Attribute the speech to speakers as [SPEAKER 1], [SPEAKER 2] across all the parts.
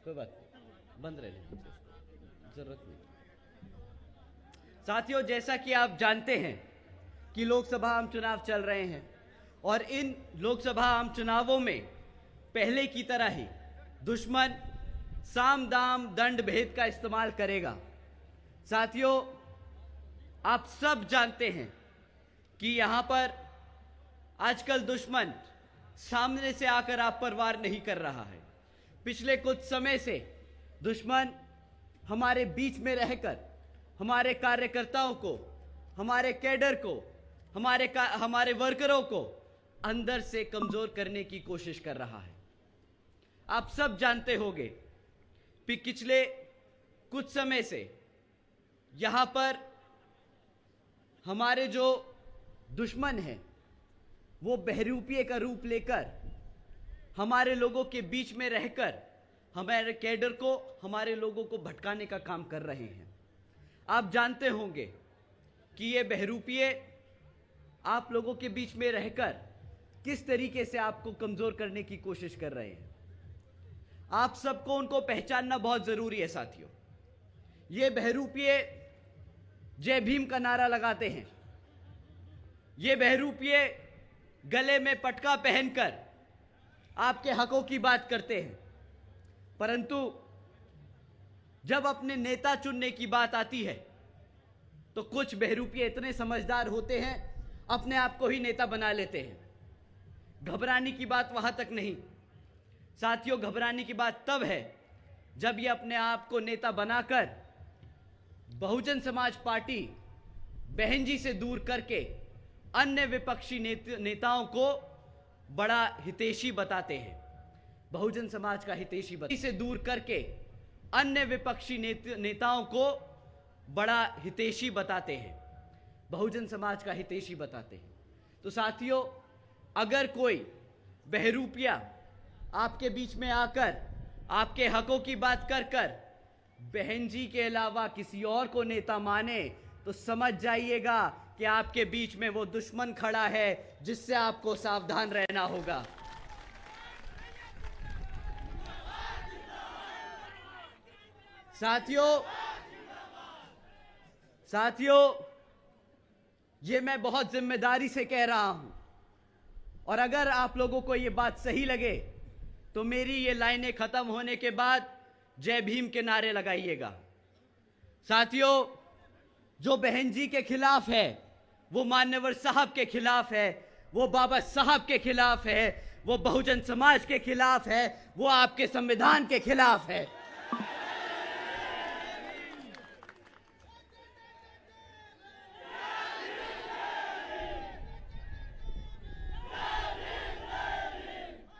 [SPEAKER 1] कोई बात नहीं, बंद रहने दीजिए उसको, जरूरत नहीं। साथियों, जैसा कि आप जानते हैं कि लोकसभा आम चुनाव चल रहे हैं और इन लोकसभा आम चुनावों में पहले की तरह ही दुश्मन साम दाम दंड भेद का इस्तेमाल करेगा। साथियों, आप सब जानते हैं कि यहां पर आजकल दुश्मन सामने से आकर आप पर वार नहीं कर रहा है। पिछले कुछ समय से दुश्मन हमारे बीच में रहकर हमारे कार्यकर्ताओं को, हमारे कैडर को, हमारे वर्करों को अंदर से कमजोर करने की कोशिश कर रहा है। आप सब जानते होंगे कि पिछले कुछ समय से यहां पर हमारे जो दुश्मन हैं वो बहरूपिये का रूप लेकर हमारे लोगों के बीच में रहकर हमारे कैडर को, हमारे लोगों को भटकाने का काम कर रहे हैं। आप जानते होंगे कि ये बहरूपिये आप लोगों के बीच में रहकर किस तरीके से आपको कमजोर करने की कोशिश कर रहे हैं। आप सबको उनको पहचानना बहुत जरूरी है। साथियों, ये बहरूपिये जय भीम का नारा लगाते हैं, ये बहरूपिये गले में पटका पहनकर आपके हकों की बात करते हैं, परंतु जब अपने नेता चुनने की बात आती है तो कुछ बहरूपिये इतने समझदार होते हैं, अपने आप को ही नेता बना लेते हैं। घबराने की बात वहां तक नहीं साथियों, घबराने की बात तब है जब ये अपने आप को नेता बनाकर बहुजन समाज पार्टी बहन जी से दूर करके अन्य विपक्षी नेताओं को बड़ा हितैषी बताते हैं। बहुजन समाज का हितैषी से दूर करके अन्य विपक्षी नेताओं को बड़ा हितैषी बताते हैं, बहुजन समाज का हितैषी बताते हैं। तो साथियों, अगर कोई बहरूपिया आपके बीच में आकर आपके हकों की बात कर कर बहन जी के अलावा किसी और को नेता माने तो समझ जाइएगा कि आपके बीच में वो दुश्मन खड़ा है जिससे आपको सावधान रहना होगा। साथियों, ये मैं बहुत जिम्मेदारी से कह रहा हूं और अगर आप लोगों को ये बात सही लगे तो मेरी ये लाइनें खत्म होने के बाद जय भीम के नारे लगाइएगा। साथियों, जो बहन जी के खिलाफ है वो मान्यवर साहब के खिलाफ है, वो बाबा साहब के खिलाफ है, वो बहुजन समाज के खिलाफ है, वो आपके संविधान के खिलाफ है।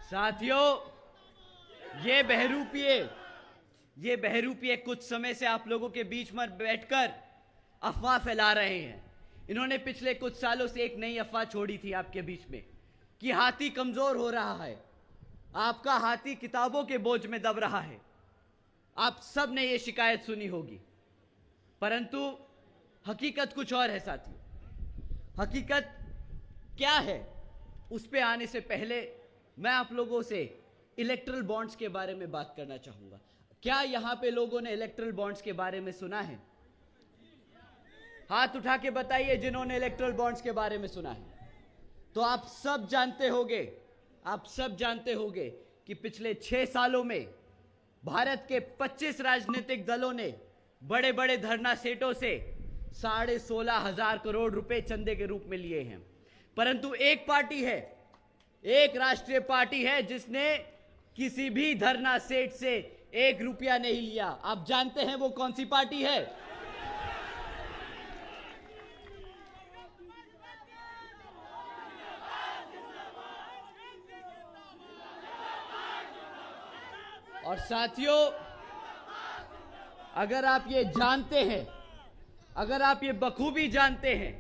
[SPEAKER 1] साथियों, ये बहरूपिये कुछ समय से आप लोगों के बीच में बैठकर अफवाह फैला रहे हैं। इन्होंने पिछले कुछ सालों से एक नई अफवाह छोड़ी थी आपके बीच में कि हाथी कमजोर हो रहा है, आपका हाथी किताबों के बोझ में दब रहा है। आप सब ने ये शिकायत सुनी होगी, परंतु हकीकत कुछ और है। साथियों, हकीकत क्या है उस पे आने से पहले मैं आप लोगों से इलेक्ट्रल बॉन्ड्स के बारे में बात करना चाहूंगा। क्या यहां पे लोगों ने इलेक्ट्रल बॉन्ड्स के बारे में सुना है? हाथ उठा के बताइए जिन्होंने इलेक्ट्रल बॉन्ड्स के बारे में सुना है। तो आप सब जानते होंगे कि पिछले 6 सालों में भारत के 25 राजनीतिक दलों ने बड़े बड़े धरना सेठों से 16,500 करोड़ रुपए चंदे के रूप में लिए हैं, परंतु एक राष्ट्रीय पार्टी है जिसने किसी भी धरना सेठ से 1 रुपया नहीं लिया। आप जानते हैं वो कौन सी पार्टी है? और साथियों, अगर आप ये जानते हैं, अगर आप ये बखूबी जानते हैं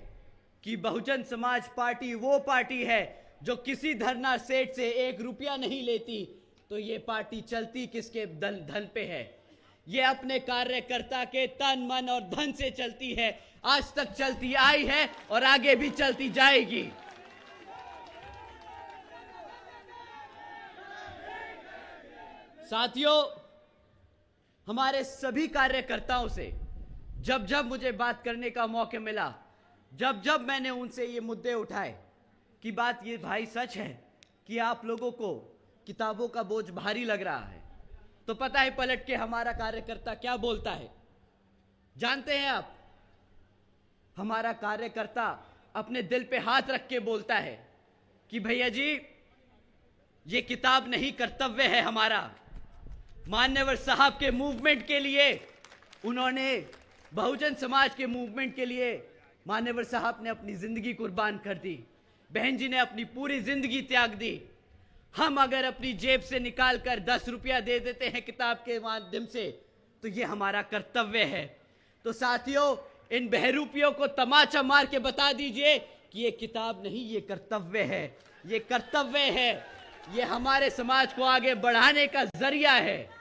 [SPEAKER 1] कि बहुजन समाज पार्टी वो पार्टी है जो किसी धरना सेठ से 1 रुपया नहीं लेती, तो ये पार्टी चलती किसके धन पे है? ये अपने कार्यकर्ता के तन मन और धन से चलती है। आज तक चलती आई है और आगे भी चलती जाएगी। हमारे सभी कार्यकर्ताओं से जब जब मुझे बात करने का मौका मिला, जब जब मैंने उनसे ये मुद्दे उठाए कि बात ये भाई सच है कि आप लोगों को किताबों का बोझ भारी लग रहा है, तो पता है पलट के हमारा कार्यकर्ता क्या बोलता है? जानते हैं आप? हमारा कार्यकर्ता अपने दिल पे हाथ रख के बोलता है कि भैया जी, ये किताब नहीं, कर्तव्य है हमारा। मान्यवर साहब के मूवमेंट के लिए, उन्होंने बहुजन समाज के मूवमेंट के लिए मान्यवर साहब ने अपनी जिंदगी कुर्बान कर दी, बहन जी ने अपनी पूरी जिंदगी त्याग दी। हम अगर अपनी जेब से निकाल कर 10 रुपया दे देते हैं किताब के माध्यम से, तो ये हमारा कर्तव्य है। तो साथियों, इन बहरूपियों को तमाचा मार के बता दीजिए कि ये किताब नहीं, ये कर्तव्य है, ये कर्तव्य है, ये हमारे समाज को आगे बढ़ाने का जरिया है।